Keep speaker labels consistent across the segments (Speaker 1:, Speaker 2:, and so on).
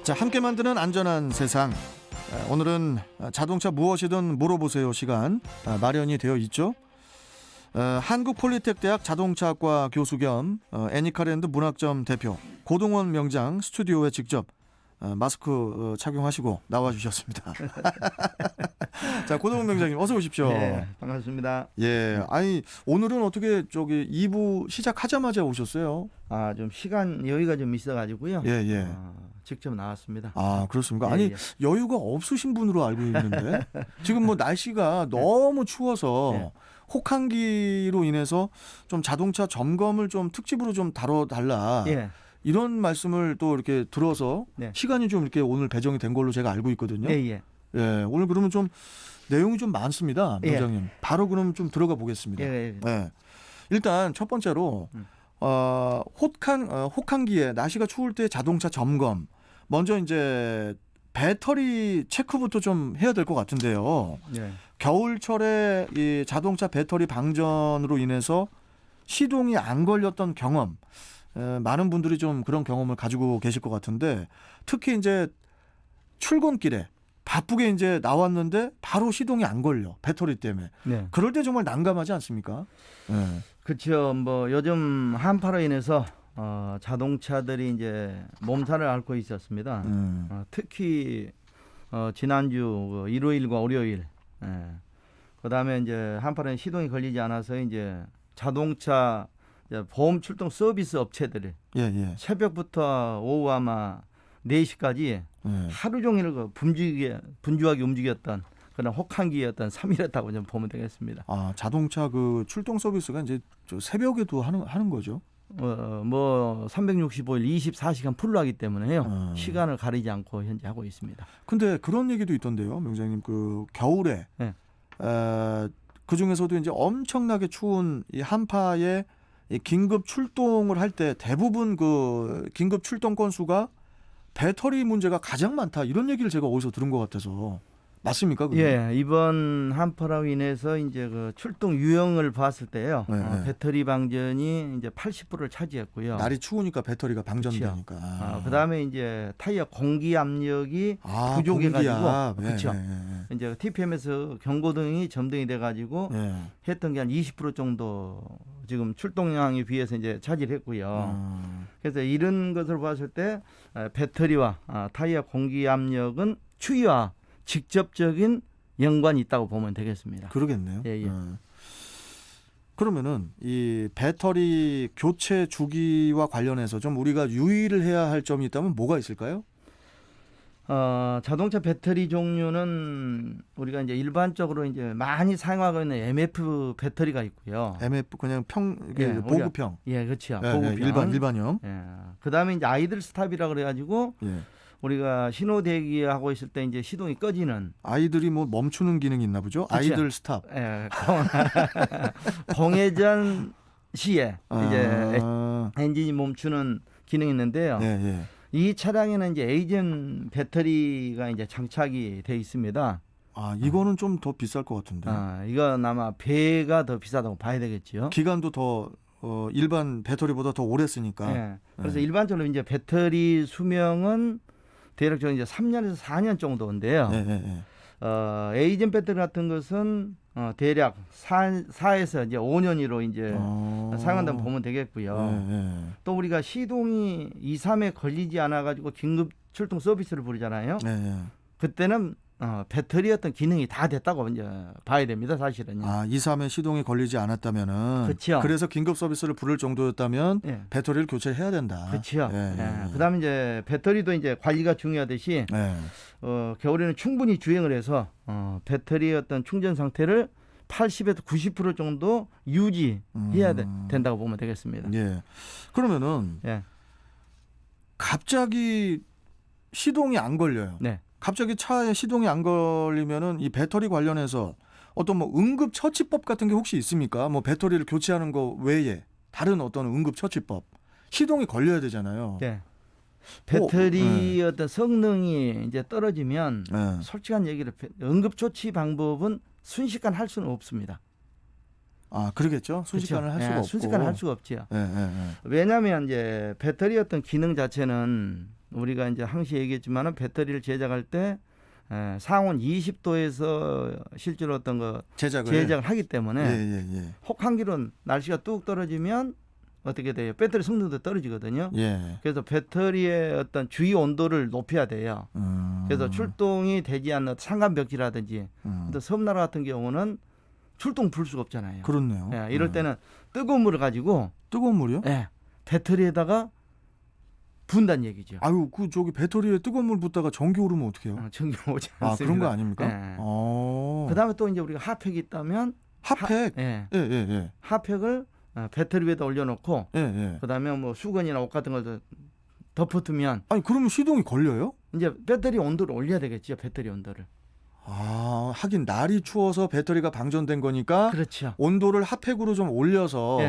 Speaker 1: 자, 함께 만드는 안전한 세상. 오늘은 자동차 무엇이든 물어보세요 시간 마련이 되어 있죠. 한국폴리텍대학 자동차학과 교수 겸 애니카랜드 문학점 대표 고동원 명장 스튜디오에 직접 마스크 착용하시고 나와주셨습니다. 자, 고동원 명장님 어서 오십시오.
Speaker 2: 네, 반갑습니다.
Speaker 1: 예, 아니 오늘은 어떻게 저기 2부 시작하자마자 오셨어요?
Speaker 2: 좀 시간 여유가 좀 있어가지고요.
Speaker 1: 예.
Speaker 2: 직접 나왔습니다.
Speaker 1: 아, 그렇습니까?
Speaker 2: 예,
Speaker 1: 아니
Speaker 2: 예.
Speaker 1: 여유가 없으신 분으로 알고 있는데 지금 뭐 날씨가 너무 추워서 혹한기로 인해서 좀 자동차 점검을 좀 특집으로 좀 다뤄달라.
Speaker 2: 예.
Speaker 1: 이런 말씀을 또 이렇게 들어서
Speaker 2: 네.
Speaker 1: 시간이 좀 이렇게 오늘 배정이 된 걸로 제가 알고 있거든요.
Speaker 2: 예.
Speaker 1: 예, 오늘 그러면 좀 내용이 좀 많습니다,
Speaker 2: 예.
Speaker 1: 명장님. 바로 그럼 좀 들어가 보겠습니다.
Speaker 2: 예.
Speaker 1: 예. 일단 첫 번째로 혹한기에 날씨가 추울 때 자동차 점검. 먼저 이제 배터리 체크부터 좀 해야 될 것 같은데요.
Speaker 2: 예.
Speaker 1: 겨울철에 이 자동차 배터리 방전으로 인해서 시동이 안 걸렸던 경험, 많은 분들이 좀 그런 경험을 가지고 계실 것 같은데, 특히 이제 출근길에 바쁘게 이제 나왔는데 바로 시동이 안 걸려, 배터리 때문에.
Speaker 2: 네.
Speaker 1: 그럴 때 정말 난감하지 않습니까? 네.
Speaker 2: 그렇죠. 뭐 요즘 한파로 인해서 자동차들이 이제 몸살을 앓고 있었습니다. 특히 지난주 일요일과 월요일, 그다음에 이제 한파는 시동이 걸리지 않아서 이제 자동차 이제 보험 출동 서비스 업체들이
Speaker 1: 예.
Speaker 2: 새벽부터 오후 아마 4시까지 하루 종일 분주하게 움직였던 그런 혹한기였던 3일이었다고 좀 보면 되겠습니다.
Speaker 1: 아, 자동차 그 출동 서비스가 이제 저 새벽에도 하는 거죠?
Speaker 2: 뭐 365일 24시간 풀로 하기 때문에요. 시간을 가리지 않고 현재 하고 있습니다.
Speaker 1: 근데 그런 얘기도 있던데요, 명장님. 그 겨울에
Speaker 2: 네.
Speaker 1: 그 중에서도 이제 엄청나게 추운 이 한파에 이 긴급 출동을 할 때 대부분 그 긴급 출동 건수가 배터리 문제가 가장 많다, 이런 얘기를 제가 어디서 들은 것 같아서 맞습니까? 그게?
Speaker 2: 예, 이번 한파로 인해서 이제 그 출동 유형을 봤을 때요.
Speaker 1: 네.
Speaker 2: 배터리 방전이 이제 80%를 차지했고요.
Speaker 1: 날이 추우니까 배터리가 방전되니까.
Speaker 2: 그다음에 이제 타이어 공기 압력이 부족해가지고 그렇죠. 이제 TPM에서 경고등이 점등이 돼가지고 했던 게 한 20% 정도 지금 출동량에 비해서 이제 차지했고요. 그래서 이런 것을 봤을 때 배터리와 타이어 공기 압력은 추위와 직접적인 연관이 있다고 보면 되겠습니다.
Speaker 1: 그러겠네요.
Speaker 2: 예.
Speaker 1: 그러면은 이 배터리 교체 주기와 관련해서 좀 우리가 유의를 해야 할 점이 있다면 뭐가 있을까요?
Speaker 2: 자동차 배터리 종류는 우리가 이제 일반적으로 이제 많이 사용하고 있는 MF 배터리가 있고요.
Speaker 1: MF 그냥 보급형.
Speaker 2: 예, 그렇죠.
Speaker 1: 예,
Speaker 2: 보급형.
Speaker 1: 일반형.
Speaker 2: 예. 그다음에 이제 아이들 스탑이라 그래가지고 우리가 신호 대기하고 있을 때 이제 시동이 꺼지는.
Speaker 1: 아이들이 뭐 멈추는 기능이 있나 보죠?
Speaker 2: 그쵸?
Speaker 1: 아이들 스탑.
Speaker 2: 예. 공회전 시에 이제 엔진이 멈추는 기능이 있는데요. 이 차량에는 이제 에이젠 배터리가 이제 장착이 돼 있습니다.
Speaker 1: 이거는 좀 더 비쌀 것 같은데.
Speaker 2: 이건 아마 배가 더 비싸다고 봐야 되겠죠.
Speaker 1: 기간도 더 일반 배터리보다 더 오래 쓰니까.
Speaker 2: 네. 그래서 일반적으로 이제 배터리 수명은 대략적으로 이제 3년에서 4년 정도인데요. 에이젠 배터리 같은 것은 대략 4에서 이제 5년으로 이제 사용한다고 보면 되겠고요. 또 우리가 시동이 2, 3에 걸리지 않아 가지고 긴급 출동 서비스를 부르잖아요. 그때는 배터리 어떤 기능이 다 됐다고 이제 봐야 됩니다, 사실은요.
Speaker 1: 2, 3에 시동이 걸리지 않았다면은.
Speaker 2: 그렇죠.
Speaker 1: 그래서 긴급 서비스를 부를 정도였다면 배터리를 교체해야 된다.
Speaker 2: 그렇죠. 그다음에 이제 배터리도 이제 관리가 중요하듯이 겨울에는 충분히 주행을 해서 배터리의 어떤 충전 상태를 80에서 90% 정도 유지해야 된다고 보면 되겠습니다.
Speaker 1: 그러면은 갑자기 시동이 안 걸려요. 갑자기 차에 시동이 안 걸리면은 이 배터리 관련해서 어떤 뭐 응급 처치법 같은 게 혹시 있습니까? 뭐 배터리를 교체하는 거 외에 다른 어떤 응급 처치법. 시동이 걸려야 되잖아요.
Speaker 2: 배터리 어떤 성능이 이제 떨어지면 솔직한 얘기를 응급 조치 방법은 순식간 할 수는 없습니다.
Speaker 1: 그러겠죠. 순식간에 할 수가 없고.
Speaker 2: 순식간에 할 수가 없지요. 왜냐하면 이제 배터리 어떤 기능 자체는 우리가 이제 항시 얘기했지만은 배터리를 제작할 때 상온 20도에서 실제로 어떤 거 제작을 하기 때문에 혹한기로 날씨가 뚝 떨어지면 어떻게 돼요? 배터리 성능도 떨어지거든요. 그래서 배터리의 어떤 주위 온도를 높여야 돼요. 그래서 출동이 되지 않는 산간벽지라든지 또 섬나라 같은 경우는 출동 불 수가 없잖아요.
Speaker 1: 그렇네요.
Speaker 2: 이럴 때는 뜨거운 물을 가지고
Speaker 1: 뜨거운 물이요?
Speaker 2: 배터리에다가 부은다는 얘기죠.
Speaker 1: 아유, 그 저기 배터리에 뜨거운 물 붓다가 전기 오르면 어떡해요?
Speaker 2: 전기 오지 않습니다.
Speaker 1: 아, 그런 거 아닙니까?
Speaker 2: 그다음에 또 이제 우리가 핫팩이 있다면
Speaker 1: 핫팩.
Speaker 2: 핫팩을 배터리 위에다 올려놓고 그다음에 뭐 수건이나 옷 같은 걸 덮어두면
Speaker 1: 아니 그러면 시동이 걸려요?
Speaker 2: 이제 배터리 온도를 올려야 되겠죠. 배터리 온도를.
Speaker 1: 아, 하긴 날이 추워서 배터리가 방전된 거니까
Speaker 2: 그렇죠.
Speaker 1: 온도를 핫팩으로 좀 올려서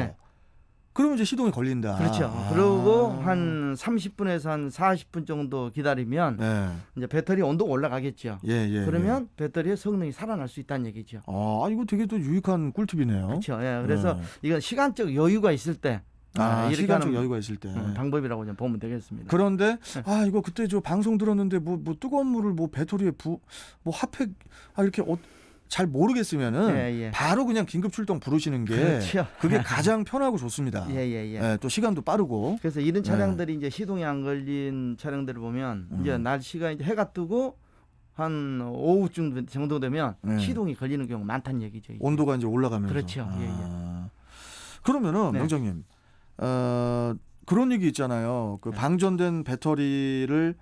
Speaker 1: 그러면 이제 시동이 걸린다.
Speaker 2: 그렇죠. 그리고 한 30분에서 한 40분 정도 기다리면 이제 배터리 온도가 올라가겠죠. 그러면 배터리의 성능이 살아날 수 있다는 얘기죠.
Speaker 1: 아, 이거 되게 또 유익한 꿀팁이네요.
Speaker 2: 그렇죠. 그래서 이건 시간적 여유가 있을 때 이렇게
Speaker 1: 시간적 여유가 있을 때
Speaker 2: 방법이라고 좀 보면 되겠습니다.
Speaker 1: 그런데 이거 그때 저 방송 들었는데 뭐 뜨거운 물을 뭐 배터리에 뭐 핫팩 이렇게 잘 모르겠으면은 바로 그냥 긴급 출동 부르시는 게
Speaker 2: 그렇죠.
Speaker 1: 그게 가장 편하고 좋습니다. 또 시간도 빠르고.
Speaker 2: 그래서 이런 차량들이 이제 시동이 안 걸린 차량들을 보면 이제 날씨가 이제 해가 뜨고 한 오후쯤 정도 되면 시동이 걸리는 경우가 많다는 얘기죠. 이제.
Speaker 1: 온도가 이제 올라가면서.
Speaker 2: 그렇죠.
Speaker 1: 그러면은 명장님 그런 얘기 있잖아요. 그 방전된 배터리를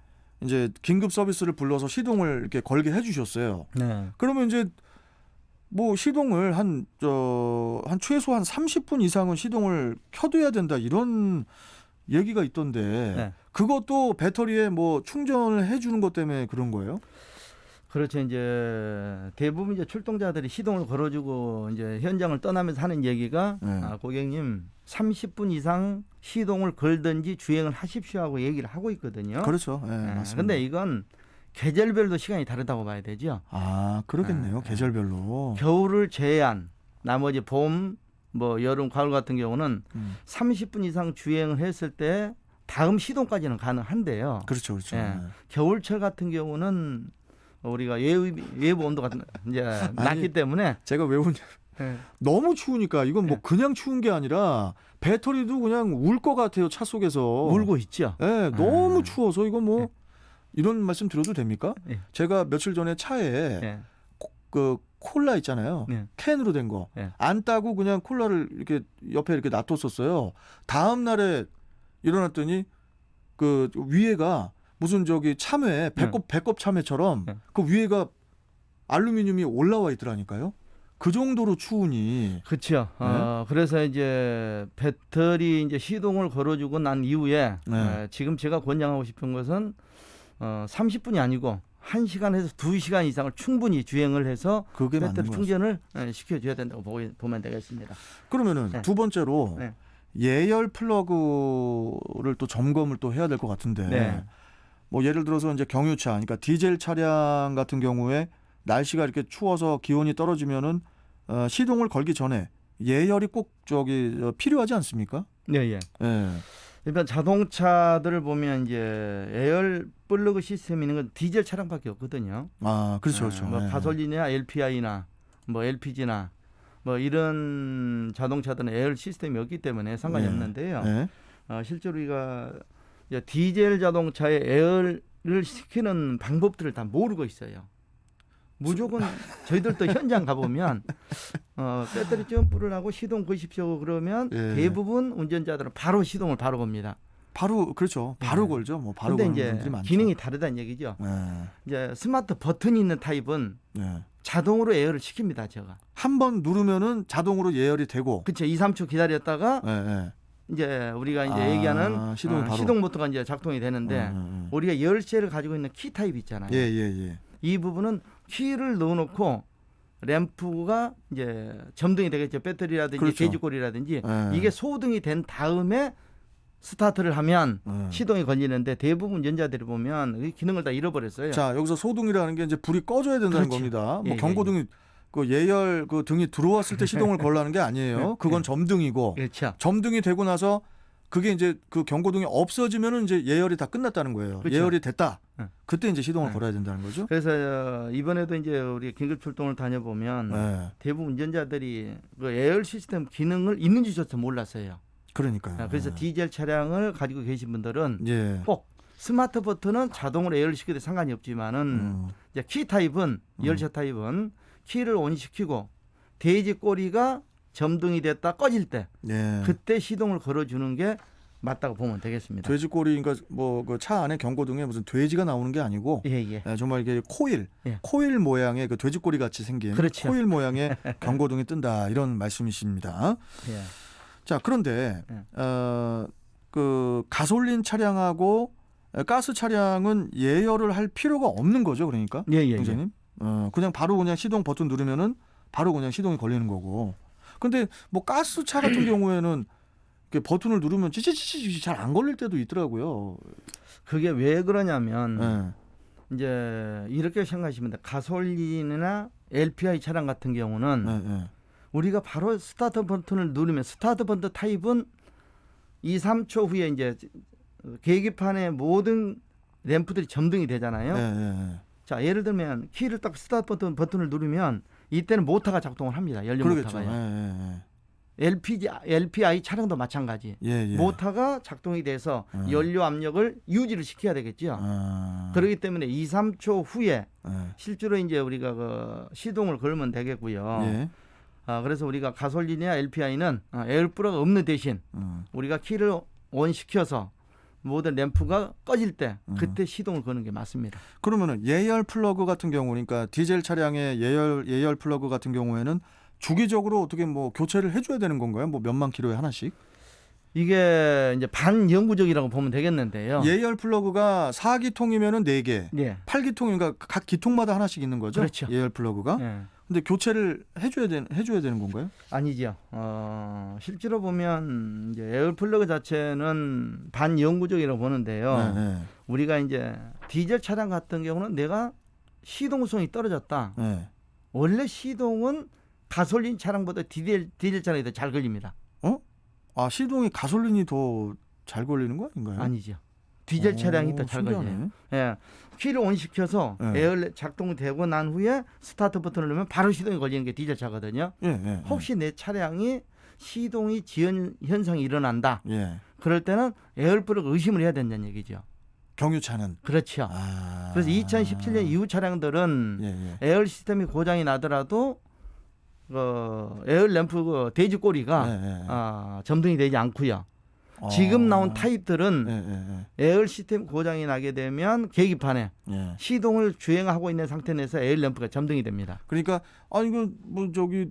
Speaker 1: 이제 긴급 서비스를 불러서 시동을 이렇게 걸게 해주셨어요. 그러면 이제 뭐 시동을 한 최소한 30분 이상은 시동을 켜둬야 된다 이런 얘기가 있던데 그것도 배터리에 뭐 충전을 해주는 것 때문에 그런 거예요?
Speaker 2: 그렇죠. 이제 대부분 이제 출동자들이 시동을 걸어주고 이제 현장을 떠나면서 하는 얘기가 고객님 30분 이상 시동을 걸든지 주행을 하십시오 하고 얘기를 하고 있거든요.
Speaker 1: 그렇죠. 맞습니다.
Speaker 2: 근데 이건 계절별로 시간이 다르다고 봐야 되죠.
Speaker 1: 아, 그러겠네요. 계절별로.
Speaker 2: 겨울을 제외한 나머지 봄, 뭐 여름, 가을 같은 경우는 30분 이상 주행을 했을 때 다음 시동까지는 가능한데요.
Speaker 1: 그렇죠.
Speaker 2: 겨울철 같은 경우는 우리가 외부 온도가 이제 낮기 때문에
Speaker 1: 제가 왜 웃냐? 너무 추우니까 이건 뭐 그냥 추운 게 아니라 배터리도 그냥 울 것 같아요. 차 속에서
Speaker 2: 울고 있죠.
Speaker 1: 너무 추워서 이거 뭐 이런 말씀 드려도 됩니까? 제가 며칠 전에 차에 그 콜라 있잖아요. 캔으로 된 거 안 따고 그냥 콜라를 이렇게 옆에 이렇게 놔뒀었어요. 다음 날에 일어났더니 그 위에가 무슨 저기 참외 배꼽 참외처럼 그 위에가 알루미늄이 올라와 있더라니까요. 그 정도로 추우니.
Speaker 2: 그렇죠. 그래서 이제 배터리 이제 시동을 걸어주고 난 이후에 지금 제가 권장하고 싶은 것은 30분이 아니고 1시간에서 2시간 이상을 충분히 주행을 해서 배터리 충전을 시켜줘야 된다고 보면 되겠습니다.
Speaker 1: 그러면은 두 번째로 예열 플러그를 또 점검을 또 해야 될 것 같은데 뭐 예를 들어서 이제 경유차, 그러니까 디젤 차량 같은 경우에 날씨가 이렇게 추워서 기온이 떨어지면은 시동을 걸기 전에 예열이 꼭 필요하지 않습니까?
Speaker 2: 일단 자동차들을 보면 이제 에어 플러그 시스템이 있는 건 디젤 차량밖에 없거든요.
Speaker 1: 아, 그렇죠.
Speaker 2: 뭐 가솔린이나 LPI나 뭐 LPG나 뭐 이런 자동차들은 에어 시스템이 없기 때문에 상관이 없는데요. 실제로 우리가 디젤 자동차에 에어를 시키는 방법들을 다 모르고 있어요. 무조건 저희들도 현장 가보면 배터리 점프를 하고 시동 거십시오 그러면 대부분 운전자들은 바로 시동을 바로 겁니다.
Speaker 1: 바로 그렇죠. 바로 걸죠. 뭐 바로
Speaker 2: 근데
Speaker 1: 거는
Speaker 2: 이제
Speaker 1: 분들이 많죠.
Speaker 2: 기능이 다르다는 얘기죠. 이제 스마트 버튼이 있는 타입은 자동으로 에어를 시킵니다. 제가
Speaker 1: 한 번 누르면은 자동으로 예열이 되고.
Speaker 2: 그렇죠. 2, 3초 기다렸다가 이제 우리가 이제 얘기하는 시동 모터가 이제 작동이 되는데 우리가 열쇠를 가지고 있는 키 타입 있잖아요. 이 부분은 키를 넣어놓고 램프가 이제 점등이 되겠죠. 배터리라든지
Speaker 1: 그렇죠.
Speaker 2: 돼지꼬리라든지 이게 소등이 된 다음에 스타트를 하면 시동이 걸리는데 대부분 운전자들이 보면 이 기능을 다 잃어버렸어요.
Speaker 1: 자, 여기서 소등이라는 게 이제 불이 꺼져야 된다는 겁니다. 뭐 경고등이 그 예열 그 등이 들어왔을 때 시동을 걸라는 게 아니에요. 그건 점등이고 점등이 되고 나서 그게 이제 그 경고등이 없어지면은 이제 예열이 다 끝났다는 거예요.
Speaker 2: 그렇죠.
Speaker 1: 예열이 됐다.
Speaker 2: 네.
Speaker 1: 그때 이제 시동을
Speaker 2: 네.
Speaker 1: 걸어야 된다는 거죠.
Speaker 2: 그래서 이번에도 이제 우리 긴급 출동을 다녀보면
Speaker 1: 네.
Speaker 2: 대부분 운전자들이 그 에어 시스템 기능을 있는지조차 몰랐어요.
Speaker 1: 그러니까요.
Speaker 2: 그래서 디젤 차량을 가지고 계신 분들은
Speaker 1: 예.
Speaker 2: 꼭 스마트 버튼은 자동으로 에어를 시켜도 상관이 없지만은 이제 키 타입은 열차 타입은 키를 온시키고 돼지 꼬리가 점등이 됐다 꺼질 때
Speaker 1: 예.
Speaker 2: 그때 시동을 걸어주는 게 맞다고 보면 되겠습니다.
Speaker 1: 돼지꼬리, 그러니까 뭐 그 차 안에 경고등에 무슨 돼지가 나오는 게 아니고
Speaker 2: 예.
Speaker 1: 정말 이게
Speaker 2: 예.
Speaker 1: 코일 모양의 그 돼지꼬리 같이 생긴
Speaker 2: 그렇죠.
Speaker 1: 코일 모양의 경고등이 뜬다 이런 말씀이십니다.
Speaker 2: 예.
Speaker 1: 자, 그런데
Speaker 2: 예.
Speaker 1: 그 가솔린 차량하고 가스 차량은 예열을 할 필요가 없는 거죠, 그러니까, 형제님? 그냥 바로 그냥 시동 버튼 누르면은 바로 그냥 시동이 걸리는 거고. 근데 뭐 가스 차 같은 경우에는 이렇게 버튼을 누르면 찌찌찌찌 잘 안 걸릴 때도 있더라고요.
Speaker 2: 그게 왜 그러냐면
Speaker 1: 네.
Speaker 2: 이제 이렇게 생각하시면 돼요. 가솔린이나 LPI 차량 같은 경우는 우리가 바로 스타트 버튼을 누르면 스타트 버튼 타입은 2, 3초 후에 이제 계기판의 모든 램프들이 점등이 되잖아요. 자, 예를 들면 키를 딱 스타트 버튼을 누르면 이때는 모터가 작동을 합니다. 연료
Speaker 1: 그러겠죠.
Speaker 2: 모터가요. LPI 차량도 마찬가지. 모터가 작동이 돼서 연료 압력을 유지를 시켜야 되겠죠. 그렇기 때문에 2, 3초 후에 실제로 이제 우리가 그 시동을 걸면 되겠고요. 그래서 우리가 가솔린이나 LPI는 에어플러그가 없는 대신 우리가 키를 온 시켜서 모든 램프가 꺼질 때 그때 시동을 거는 게 맞습니다.
Speaker 1: 그러면은 예열 플러그 같은 경우, 그러니까 디젤 차량의 예열 플러그 같은 경우에는 주기적으로 어떻게 뭐 교체를 해줘야 되는 건가요? 뭐 몇만 킬로에 하나씩?
Speaker 2: 이게 이제 반영구적이라고 보면 되겠는데요.
Speaker 1: 예열 플러그가 4기통이면은 4개,
Speaker 2: 예.
Speaker 1: 8기통이니까 각 기통마다 하나씩 있는 거죠?
Speaker 2: 그렇죠.
Speaker 1: 예열 플러그가.
Speaker 2: 예.
Speaker 1: 근데 교체를 해줘야 되는 건가요?
Speaker 2: 아니죠. 실제로 보면 이제 에어플러그 자체는 반영구적이라고 보는데요. 우리가 이제 디젤 차량 같은 경우는 내가 시동성이 떨어졌다. 원래 시동은 가솔린 차량보다 디젤 차량이 더 잘 걸립니다.
Speaker 1: 시동이 가솔린이 더 잘 걸리는 거 아닌가요?
Speaker 2: 아니죠. 디젤 차량이 더 잘 걸려요. 예. 키를 온시켜서 에어 작동되고 난 후에 스타트 버튼을 누르면 바로 시동이 걸리는 게 디젤 차거든요. 혹시 내 차량이 시동이 지연 현상이 일어난다. 그럴 때는 에어플러그 의심을 해야 된다는 얘기죠.
Speaker 1: 경유차는.
Speaker 2: 그렇죠. 그래서 2017년 이후 차량들은 에어 시스템이 고장이 나더라도 에어 램프 돼지 꼬리가 점등이 되지 않고요. 지금 나온 타입들은 에어 시스템 고장이 나게 되면 계기판에 시동을 주행하고 있는 상태 내에서 에어 램프가 점등이 됩니다.
Speaker 1: 그러니까 이거 뭐 저기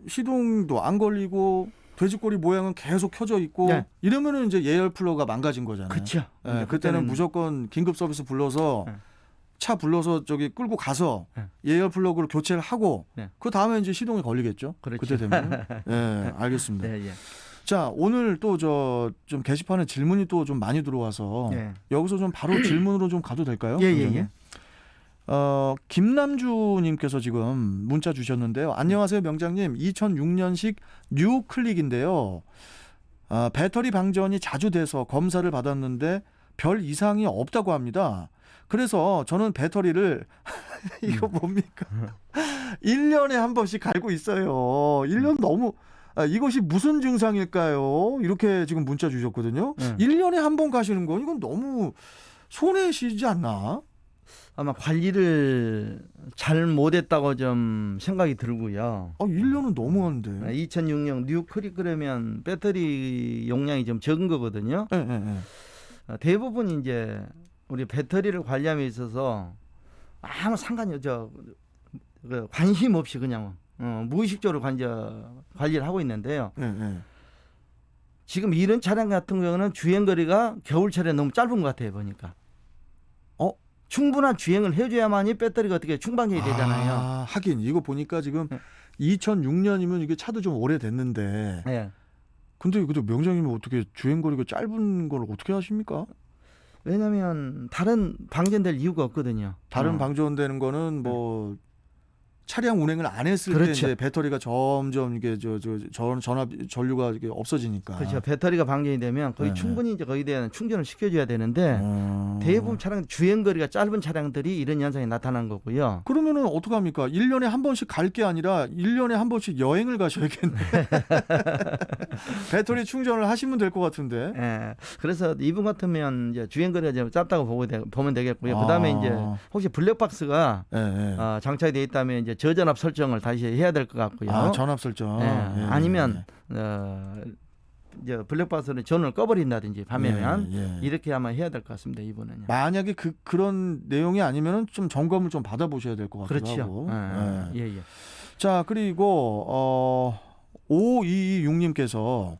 Speaker 1: 시동도 안 걸리고 돼지꼬리 모양은 계속 켜져 있고 이러면은 이제 예열 플러그가 망가진 거잖아요.
Speaker 2: 그렇죠.
Speaker 1: 그때는 무조건 긴급 서비스 불러서 차 불러서 저기 끌고 가서 예열 플러그를 교체를 하고 그 다음에 이제 시동이 걸리겠죠.
Speaker 2: 그렇죠.
Speaker 1: 그때 되면. 알겠습니다. 자, 오늘 또 좀 게시판에 질문이 또 좀 많이 들어와서 여기서 좀 바로 질문으로 좀 가도 될까요? 김남주님께서 지금 문자 주셨는데요. 안녕하세요, 명장님. 2006년식 뉴 클릭인데요. 배터리 방전이 자주 돼서 검사를 받았는데 별 이상이 없다고 합니다. 그래서 저는 배터리를 이거 뭡니까? 1년에 한 번씩 갈고 있어요. 1년 너무 이것이 무슨 증상일까요? 이렇게 지금 문자 주셨거든요. 1년에 한 번 가시는 건 이건 너무 손해시지 않나?
Speaker 2: 아마 관리를 잘 못했다고 좀 생각이 들고요.
Speaker 1: 1년은 너무한데.
Speaker 2: 2006년 뉴 클릭 그러면 배터리 용량이 좀 적은 거거든요. 대부분 이제 우리 배터리를 관리함에 있어서 아무 상관이 관심 없이 그냥 무의식적으로 관리를 하고 있는데요. 지금 이런 차량 같은 경우는 주행거리가 겨울철에 너무 짧은 것 같아요, 보니까. 충분한 주행을 해줘야만이 배터리가 어떻게 충방전이 되잖아요.
Speaker 1: 하긴 이거 보니까 지금 2006년이면 이게 차도 좀 오래됐는데. 근데 명장님은 어떻게 주행거리가 짧은 걸 어떻게 하십니까?
Speaker 2: 왜냐하면 다른 방전될 이유가 없거든요.
Speaker 1: 다른 방전되는 거는 뭐 차량 운행을 안 했을 때
Speaker 2: 그렇죠.
Speaker 1: 이제 배터리가 점점 이게 전압 전류가 이게 없어지니까.
Speaker 2: 그렇죠. 배터리가 방전이 되면 거의
Speaker 1: 네.
Speaker 2: 충분히 이제 거기에 대한 충전을 시켜줘야 되는데 대부분 차량 주행 거리가 짧은 차량들이 이런 현상이 나타난 거고요.
Speaker 1: 그러면은 어떡합니까? 1년에 한 번씩 갈 게 아니라 1년에 한 번씩 여행을 가셔야겠네. 배터리 충전을 하시면 될 것 같은데.
Speaker 2: 예. 그래서 이분 같으면 이제 주행 거리가 좀 짧다고 보면 되겠고요. 그다음에 이제 혹시 블랙박스가
Speaker 1: 예, 예.
Speaker 2: 장착이 돼 있다면 이제 저전압 설정을 다시 해야 될 것 같고요.
Speaker 1: 전압 설정.
Speaker 2: 예.
Speaker 1: 예,
Speaker 2: 아니면 이제 블랙박스는 전원을 꺼버린다든지 밤에면
Speaker 1: 예.
Speaker 2: 이렇게 아마 해야 될 것 같습니다. 이분은요.
Speaker 1: 만약에 그런 내용이 아니면은 좀 점검을 좀 받아보셔야 될 것 같기도
Speaker 2: 그렇죠.
Speaker 1: 하고. 예.
Speaker 2: 예.
Speaker 1: 자, 그리고 5226님께서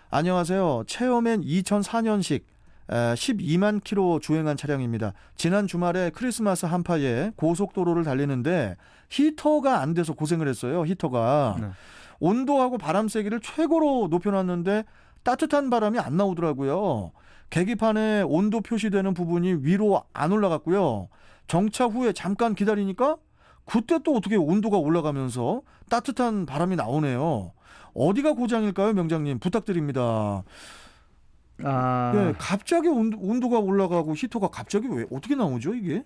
Speaker 1: 안녕하세요. 체어맨 2004년식 12만 킬로 주행한 차량입니다. 지난 주말에 크리스마스 한파에 고속도로를 달리는데 히터가 안 돼서 고생을 했어요. 히터가.
Speaker 2: 네.
Speaker 1: 온도하고 바람 세기를 최고로 높여놨는데 따뜻한 바람이 안 나오더라고요. 계기판에 온도 표시되는 부분이 위로 안 올라갔고요. 정차 후에 잠깐 기다리니까 그때 또 어떻게 온도가 올라가면서 따뜻한 바람이 나오네요. 어디가 고장일까요, 명장님? 부탁드립니다. 네, 갑자기 온도가 올라가고 히터가 갑자기 왜 어떻게 나오죠, 이게?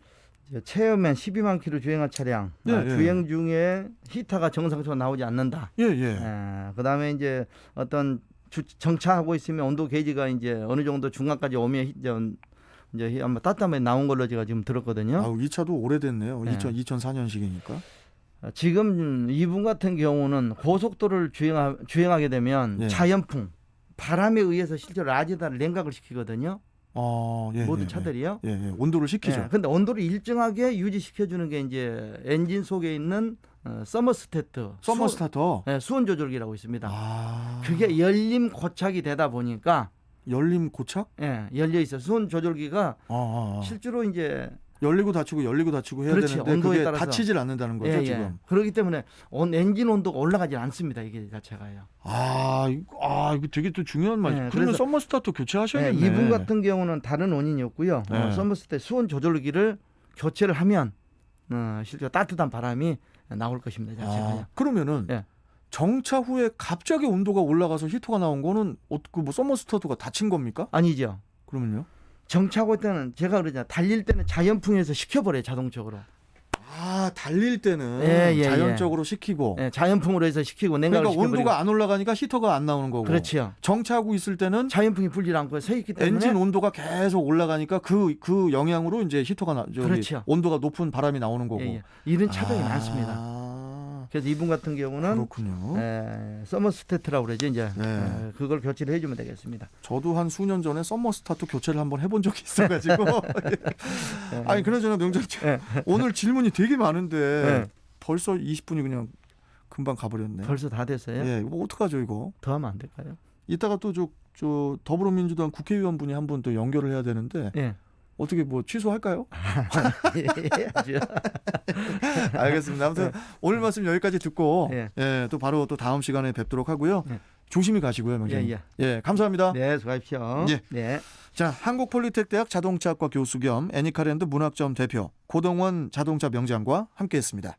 Speaker 2: 체어맨 12만 킬로 주행한 차량 주행 중에 히터가 정상적으로 나오지 않는다. 그다음에 이제 어떤 정차하고 있으면 온도 게이지가 이제 어느 정도 중간까지 오면 이제 아마 따뜻함에 나온 걸로 제가 지금 들었거든요.
Speaker 1: 이 차도 오래됐네요. 2004년식이니까.
Speaker 2: 지금 이분 같은 경우는 고속도로를 주행하게 되면 자연풍, 바람에 의해서 실제로 라지다를 냉각을 시키거든요. 모든 차들이요.
Speaker 1: 온도를 식히죠.
Speaker 2: 근데 온도를 일정하게 유지시켜주는 게 이제 엔진 속에 있는 서머스타터, 수온 조절기라고 있습니다. 그게 열림 고착이 되다 보니까
Speaker 1: 열림 고착?
Speaker 2: 열려 있어. 수온 조절기가 실제로 이제
Speaker 1: 열리고 닫히고 해야
Speaker 2: 그렇지,
Speaker 1: 되는데
Speaker 2: 온도에
Speaker 1: 그게
Speaker 2: 따라서.
Speaker 1: 닫히질 않는다는 거죠, 지금.
Speaker 2: 그렇기 때문에 엔진 온도가 올라가지 않습니다. 이게 자체가요.
Speaker 1: 이거 되게 또 중요한 말이죠. 그러면
Speaker 2: 그래서
Speaker 1: 서머스타터 교체하셔야겠네.
Speaker 2: 이분 같은 경우는 다른 원인이었고요. 서머스타 수온 조절기를 교체를 하면 실제 따뜻한 바람이 나올 것입니다. 자체가요.
Speaker 1: 그러면은 정차 후에 갑자기 온도가 올라가서 히터가 나온 거는 뭐 서머스타터가 닫힌 겁니까?
Speaker 2: 아니죠.
Speaker 1: 그러면요?
Speaker 2: 정차할 때는 제가 그러잖아요. 달릴 때는 자연풍에서 식혀버려요. 자동적으로.
Speaker 1: 달릴 때는 자연적으로 식히고.
Speaker 2: 자연풍으로 해서 식히고 냉각을
Speaker 1: 그러니까
Speaker 2: 시켜버리고.
Speaker 1: 온도가 안 올라가니까 히터가 안 나오는 거고.
Speaker 2: 그렇죠.
Speaker 1: 정차하고 있을 때는
Speaker 2: 자연풍이 불질 않고 서 있기 때문에
Speaker 1: 엔진 온도가 계속 올라가니까 그 영향으로 이제 히터가
Speaker 2: 그렇죠.
Speaker 1: 온도가 높은 바람이 나오는 거고.
Speaker 2: 이런 차종이 많습니다. 그래서 이분 같은 경우는
Speaker 1: 그렇군요.
Speaker 2: 서머스타트라고 그러죠. 이제 그걸 교체를 해주면 되겠습니다.
Speaker 1: 저도 한 수년 전에 서머스타트 교체를 한번 해본 적이 있어가지고. 아니 그나저나 명장님 오늘 질문이 되게 많은데 벌써 20분이 그냥 금방 가버렸네.
Speaker 2: 벌써 다 됐어요?
Speaker 1: 이거 어떡하죠 이거?
Speaker 2: 더 하면 안 될까요?
Speaker 1: 이따가 또 저 더불어민주당 국회의원 분이 한 분 또 연결을 해야 되는데. 어떻게 뭐 취소할까요? 알겠습니다. 아무튼 오늘 말씀 여기까지 듣고 또 바로 또 다음 시간에 뵙도록 하고요. 조심히 가시고요, 명장님. 감사합니다.
Speaker 2: 네, 수고하십시오.
Speaker 1: 자, 한국폴리텍대학 자동차학과 교수 겸 애니카랜드 문학점 대표 고동원 자동차 명장과 함께했습니다.